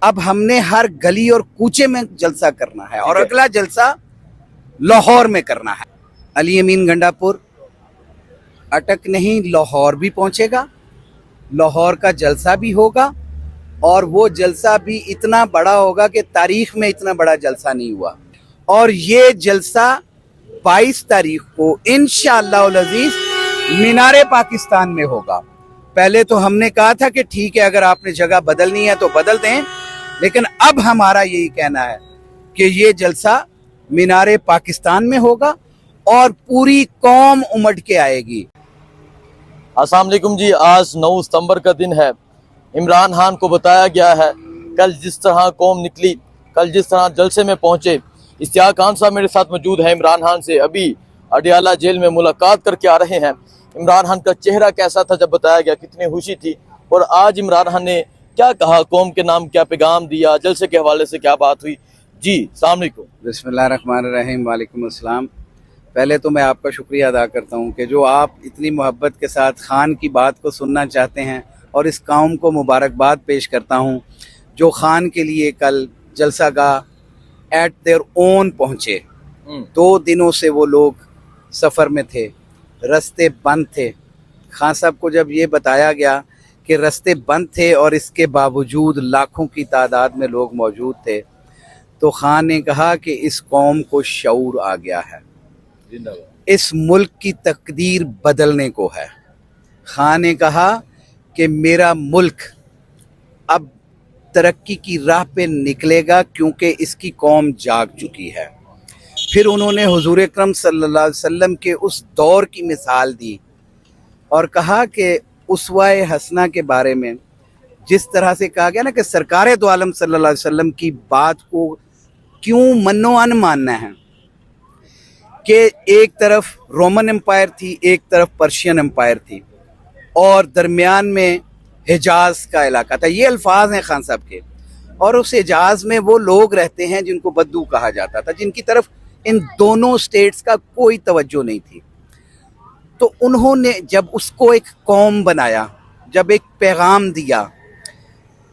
अब हमने हर गली और कूचे में जलसा करना है और अगला जलसा लाहौर में करना है। अली अमीन गंडापुर अटक नहीं, लाहौर भी पहुंचेगा, लाहौर का जलसा भी होगा और वो जलसा भी इतना बड़ा होगा कि तारीख में इतना बड़ा जलसा नहीं हुआ। और ये जलसा 22 तारीख को इंशाअल्लाह अज़ीज़ मीनारे पाकिस्तान में होगा। पहले तो हमने कहा था कि ठीक है, अगर आपने जगह बदलनी है तो बदल दें, लेकिन अब हमारा यही कहना है कि ये जलसा मीनारे पाकिस्तान में होगा और पूरी कौम उमड़ के आएगी। अस्सलाम वालेकुम जी, आज 9 सितंबर का दिन है। इमरान खान को बताया गया है कल जिस तरह कौम निकली, कल जिस तरह जलसे में पहुंचे। इश्तियाक खान साहब मेरे साथ मौजूद है। इमरान खान से अभी अडियाला जेल में मुलाकात करके आ रहे हैं। इमरान खान का चेहरा कैसा था जब बताया गया, कितनी खुशी थी, और आज इमरान खान ने क्या कहा, कौम के नाम क्या पैगाम दिया, जलसे के हवाले से क्या बात हुई। जी अस्सलाम वालेकुम। बिस्मिल्लाहिर्रहमानिर्रहीम, वालेकुम अस्सलाम। पहले तो मैं आपका शुक्रिया अदा करता हूँ कि जो आप इतनी मोहब्बत के साथ खान की बात को सुनना चाहते हैं, और इस कौम को मुबारकबाद पेश करता हूँ जो खान के लिए कल जलसागाह एट देयर ओन पहुँचे। 2 दिनों से वो लोग सफ़र में थे, रास्ते बंद थे। खान साहब को जब ये बताया गया कि रास्ते बंद थे और इसके बावजूद लाखों की तादाद में लोग मौजूद थे, तो खान ने कहा कि इस कौम को शऊर आ गया है, इस मुल्क की तकदीर बदलने को है। खान ने कहा कि मेरा मुल्क अब तरक्की की राह पे निकलेगा क्योंकि इसकी कौम जाग चुकी है। फिर उन्होंने हुजूर अकरम सल्लल्लाहु अलैहि वसल्लम के उस दौर की मिसाल दी और कहा कि उसवाए हसना के बारे में जिस तरह से कहा गया ना कि सरकार दो आलम सल्लल्लाहु अलैहि वसल्लम की बात को क्यों मन्नो अन मानना है, कि एक तरफ रोमन एम्पायर थी, एक तरफ पर्शियन एम्पायर थी और दरमियान में हिजाज का इलाका था। ये अल्फाज हैं खान साहब के। और उस हिजाज में वो लोग रहते हैं जिनको बद्दू कहा जाता था, जिनकी तरफ इन दोनों स्टेट्स का कोई तवज्जो नहीं थी। तो उन्होंने जब उसको एक कौम बनाया, जब एक पैगाम दिया,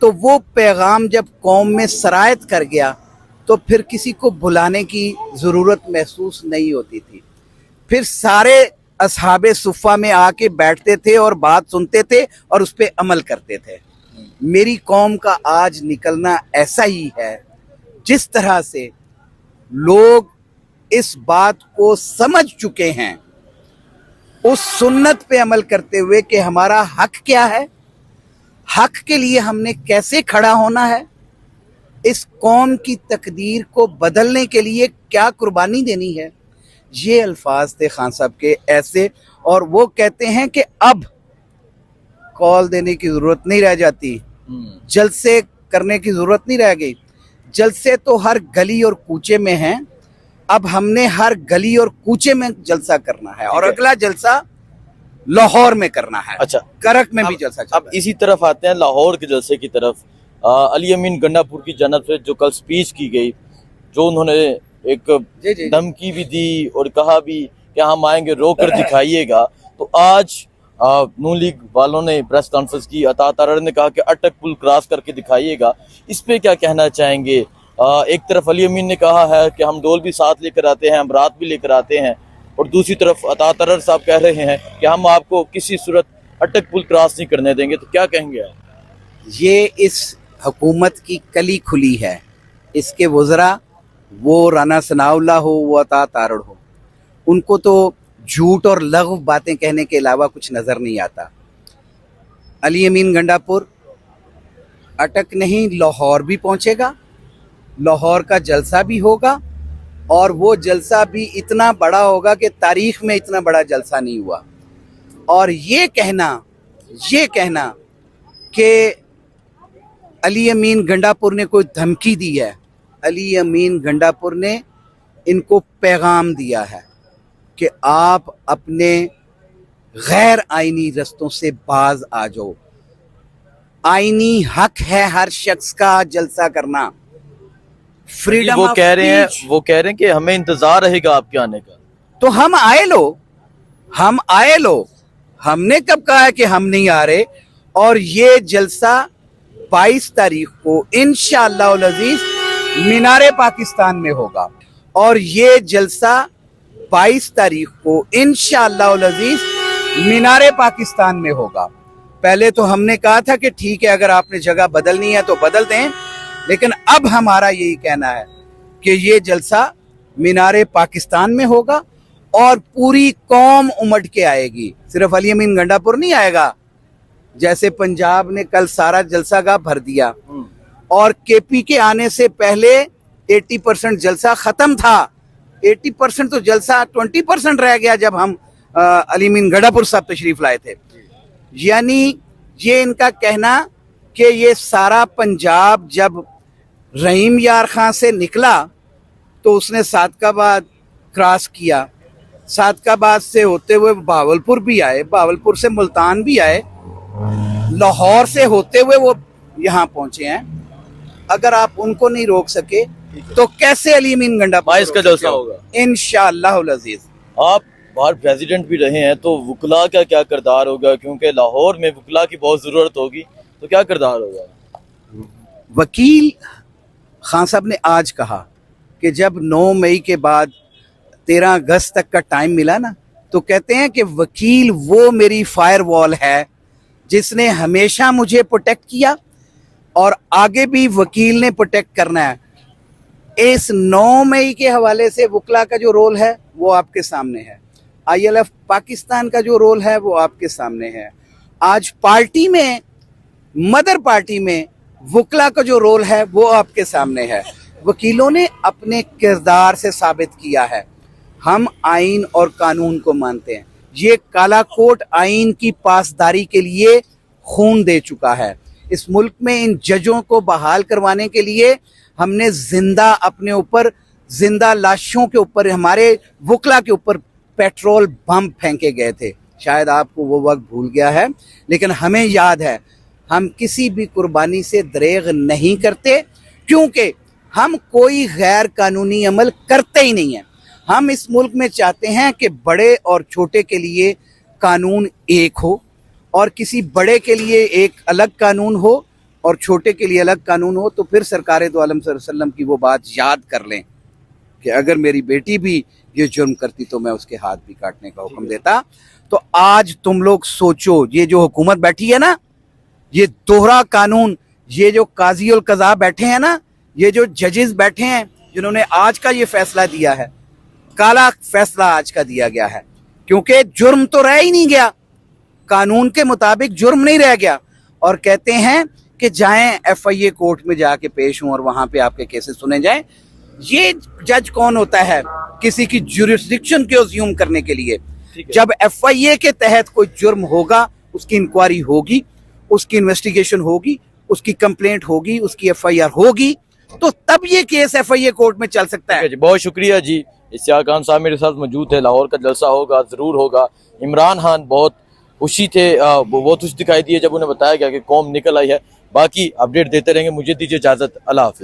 तो वो पैगाम जब कौम में सरायत कर गया तो फिर किसी को बुलाने की ज़रूरत महसूस नहीं होती थी। फिर सारे असहाबे सुफ़ा में आके बैठते थे और बात सुनते थे और उस पर अमल करते थे। मेरी कौम का आज निकलना ऐसा ही है, जिस तरह से लोग इस बात को समझ चुके हैं, उस सुन्नत पे अमल करते हुए कि हमारा हक क्या है, हक के लिए हमने कैसे खड़ा होना है, इस कौम की तकदीर को बदलने के लिए क्या कुर्बानी देनी है। ये अल्फाज थे खान साहब के ऐसे। और वो कहते हैं कि अब कॉल देने की ज़रूरत नहीं रह जाती, जलसे करने की ज़रूरत नहीं रह गई। जलसे तो हर गली और कूचे में हैं, अब हमने हर गली और कूचे में जलसा करना है और अगला जलसा लाहौर में करना है। अच्छा, करक में भी जलसा। अब इसी तरफ आते हैं लाहौर के जलसे की तरफ। अली अमीन गंडापुर की जन्नत से जो कल स्पीच की गई, जो उन्होंने एक धमकी भी दी और कहा भी कि हम आएंगे, रोक कर दिखाइएगा। तो आज नून लीग वालों ने प्रेस कॉन्फ्रेंस की, अता तारड़ ने कहा कि अटक पुल क्रॉस करके दिखाइएगा। इस पे क्या कहना चाहेंगे? एक तरफ अली अमीन ने कहा है कि हम डोल भी साथ लेकर आते हैं, हम रात भी लेकर आते हैं, और दूसरी तरफ अता तारड़ साहब कह रहे हैं कि हम आपको किसी सूरत अटक पुल क्रॉस नहीं करने देंगे। तो क्या कहेंगे आप? ये इस हुकूमत की कली खुली है। इसके वज़रा, वो राना सनाउल्लाह हो, वो अता तारड़ हो, उनको तो झूठ और लग़व बातें कहने के अलावा कुछ नज़र नहीं आता। अली अमीन गंडापुर अटक नहीं, लाहौर भी पहुंचेगा, लाहौर का जलसा भी होगा और वो जलसा भी इतना बड़ा होगा कि तारीख में इतना बड़ा जलसा नहीं हुआ। और ये कहना कि अली अमीन गंडापुर ने कोई धमकी दी है, अली अमीन गंडापुर ने इनको पैगाम दिया है कि आप अपने गैर आईनी रस्तों से बाज आ जाओ। आईनी हक है हर शख्स का जलसा करना, फ्रीडम। वो कह रहे हैं कि हमें इंतजार रहेगा आपके आने का। तो हम आए लो, हमने कब कहा है कि हम नहीं आ रहे? और ये जलसा 22 तारीख को इंशाअल्लाह उल अजीज मीनारे पाकिस्तान में होगा। और ये जलसा 22 तारीख को इंशाअल्लाह उल अजीज मीनारे पाकिस्तान में होगा। पहले तो हमने कहा था कि ठीक है, अगर आपने जगह बदलनी है तो बदल दें, लेकिन अब हमारा यही कहना है कि ये जलसा मीनारे पाकिस्तान में होगा और पूरी कौम उमड़ के आएगी। सिर्फ अली अमीन गंडापुर नहीं आएगा, जैसे पंजाब ने कल सारा जलसागाह भर दिया और केपी के आने से पहले 80% जलसा खत्म था। 80% तो जलसा 20% रह गया जब हम अली अमीन गंडापुर साहब तशरीफ लाए थे। यानी ये इनका कहना कि ये सारा पंजाब जब रहीम यार खां से निकला तो उसने सादकाबाद क्रॉस किया, सादकाबाद से होते हुए बहावलपुर भी आए, बहावलपुर से मुल्तान भी आए, लाहौर से होते हुए वो यहाँ पहुंचे हैं। अगर आप उनको नहीं रोक सके तो कैसे अली अमीन गंडापुर 22 का जलसा होगा इंशाअल्लाह उल अजीज। आप बाहर प्रेसिडेंट भी रहे हैं, तो वकला का क्या किरदार होगा, क्योंकि लाहौर में वकला की बहुत ज़रूरत होगी, तो क्या किरदार होगा? वकील खान साहब ने आज कहा कि जब 9 मई के बाद 13 अगस्त तक का टाइम मिला ना, तो कहते हैं कि वकील वो मेरी फायर वॉल है जिसने हमेशा मुझे प्रोटेक्ट किया और आगे भी वकील ने प्रोटेक्ट करना है। इस 9 मई के हवाले से वकला का जो रोल है वो आपके सामने है, ILF पाकिस्तान का जो रोल है वो आपके सामने है। आज पार्टी में, मदर पार्टी में वकला का जो रोल है वो आपके सामने है। वकीलों ने अपने किरदार से साबित किया है। हम आइन और कानून को मानते हैं। ये काला कोट आइन की पासदारी के लिए खून दे चुका है। इस मुल्क में इन जजों को बहाल करवाने के लिए हमने जिंदा अपने ऊपर, जिंदा लाशों के ऊपर, हमारे वकला के ऊपर पेट्रोल बम फेंके गए थे। शायद आपको वो वक्त भूल गया है, लेकिन हमें याद है। हम किसी भी कुर्बानी से दरेग नहीं करते, क्योंकि हम कोई गैर कानूनी अमल करते ही नहीं है। हम इस मुल्क में चाहते हैं कि बड़े और छोटे के लिए कानून एक हो, और किसी बड़े के लिए एक अलग कानून हो और छोटे के लिए अलग कानून हो। तो फिर सरकार दो आलम सल्लल्लाहु अलैहि वसल्लम की वो बात याद कर लें कि अगर मेरी बेटी भी ये जुर्म करती तो मैं उसके हाथ भी काटने का हुक्म देता। तो आज तुम लोग सोचो, ये जो हुकूमत बैठी है ना, ये दोहरा कानून, ये जो काजी उल कज़ा बैठे हैं ना, ये जो जजेस बैठे हैं जिन्होंने आज का ये फैसला दिया है, काला फैसला आज का दिया गया है, क्योंकि जुर्म तो रह ही नहीं गया, कानून के मुताबिक जुर्म नहीं रह गया। और कहते हैं कि जाएं FIA कोर्ट में जाके पेश हों और वहां पे आपके केसेस सुने जाएं। ये जज कौन होता है किसी की जुरिस्डिक्शन को अज्यूम करने के लिए? जब FIA के तहत कोई जुर्म होगा, उसकी इंक्वायरी होगी, उसकी इन्वेस्टिगेशन होगी, उसकी कंप्लेंट होगी, उसकी FIR होगी, तो तब ये केस FIA कोर्ट में चल सकता है। जी, बहुत शुक्रिया जी। इश्तियाक खान साहब मेरे साथ मौजूद है। लाहौर का जलसा होगा, जरूर होगा। इमरान खान बहुत खुशी थे, बहुत खुश दिखाई दिए जब उन्हें बताया गया कि कौम निकल आई है। बाकी अपडेट देते रहेंगे। मुझे दीजिए इजाजत, अल्लाह हाफिज।